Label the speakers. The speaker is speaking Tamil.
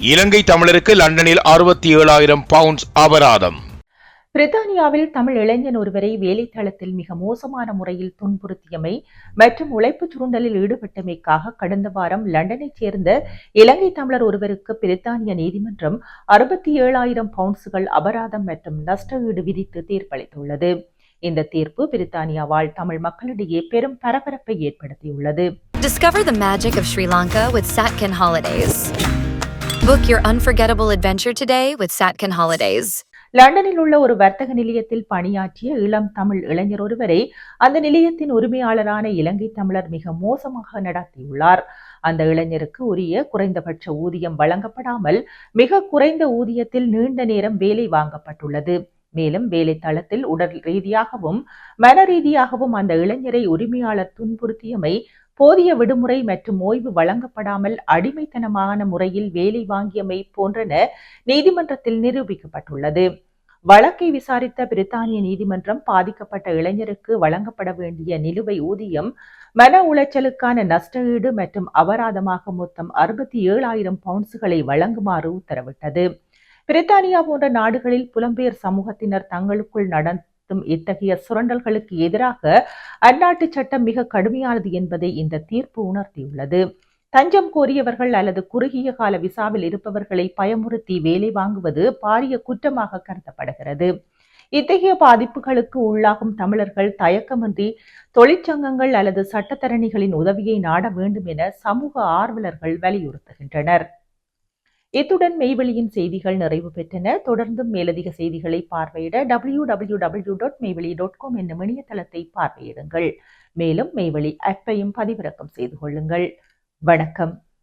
Speaker 1: இலங்கை தமிழருக்கு லண்டனில் 67,000 பவுண்ட்ஸ் அபராதம்.
Speaker 2: பிரித்தானியாவில் தமிழ் இளைஞன் ஒருவரை வேலைத்தளத்தில் மிக மோசமான முறையில் துன்புறுத்தியமை மற்றும் உழைப்புச் சுரண்டலில் ஈடுபட்டமைக்காக கடந்த வாரம் லண்டனைச் சேர்ந்த இலங்கை தமிழர் ஒருவருக்கு பிரித்தானிய நீதிமன்றம் 67,000 பவுண்ட்ஸ்கள் அபராதம் மற்றும் நஷ்டஈடு விதித்து தீர்ப்பளித்துள்ளது. இந்த தீர்ப்பு பிரித்தானியா வாழ் தமிழ் மக்களிடையே பெரும் பரபரப்பை ஏற்படுத்தியுள்ளது.
Speaker 3: Discover the magic of Sri Lanka with Satkin Holidays. Book your unforgettable adventure today with Satkin Holidays.
Speaker 2: லண்டனில் உள்ள ஒரு வர்த்தக நிலையத்தில் பணியாற்றிய இளம் தமிழ் இளைஞர் ஒருவரை அந்த நிலையத்தின் உரிமையாளரான இலங்கை தமிழர் மிக மோசமாக நடத்தியுள்ளார். அந்த இளைஞருக்கு உரிய குறைந்தபட்ச ஊதியம் வழங்கப்படாமல் மிக குறைந்த ஊதியத்தில் நீண்ட நேரம் வேலை வாங்கப்பட்டுள்ளது. மேலும் வேலை தளத்தில் உடல் ரீதியாகவும் மன ரீதியாகவும் அந்த இளைஞரை உரிமையாளர் துன்புறுத்தியமை, போதிய விடுமுறை மற்றும் ஓய்வு வழங்கப்படாமல் அடிமைத்தனமான முறையில் வேலை வாங்கியமை போன்றன நீதிமன்றத்தில் நிரூபிக்கப்பட்டுள்ளது. வழக்கை விசாரித்த பிரித்தானிய நீதிமன்றம் பாதிக்கப்பட்ட இளைஞருக்கு வழங்கப்பட வேண்டிய நிலுவை ஊதியம், மன உளைச்சலுக்கான நஷ்டஈடு மற்றும் அபராதமாக மொத்தம் 67,000 பவுண்ட்ஸ்களை வழங்குமாறு உத்தரவிட்டது. பிரித்தானியா போன்ற நாடுகளில் புலம்பெயர் சமூகத்தினர் தங்களுக்குள் நடத்தும் இத்தகைய சுரண்டல்களுக்கு எதிராக அந்நாட்டு சட்டம் மிக கடுமையானது என்பதை இந்த தீர்ப்பு உணர்த்தியுள்ளது. தஞ்சம் கோரியவர்கள் அல்லது குறுகிய கால விசாவில் இருப்பவர்களை பயமுறுத்தி வேலை வாங்குவது பாரிய குற்றமாக கருதப்படுகிறது. இத்தகைய பாதிப்புகளுக்கு உள்ளாகும் தமிழர்கள் தயக்கமின்றி தொழிற்சங்கங்கள் அல்லது சட்டத்தரணிகளின் உதவியை நாட வேண்டும் என சமூக ஆர்வலர்கள் வலியுறுத்துகின்றனர். இத்துடன் மெய்வெளியின் செய்திகள் நிறைவு பெற்றன. தொடர்ந்தும் மேலதிக செய்திகளை பார்வையிட www.மெய்வெளி.com என்னும் இணையதளத்தை பார்வையிடுங்கள். மேலும் மெய்வெளி ஆப்பையும் பதிவிறக்கம் செய்து கொள்ளுங்கள். வணக்கம்.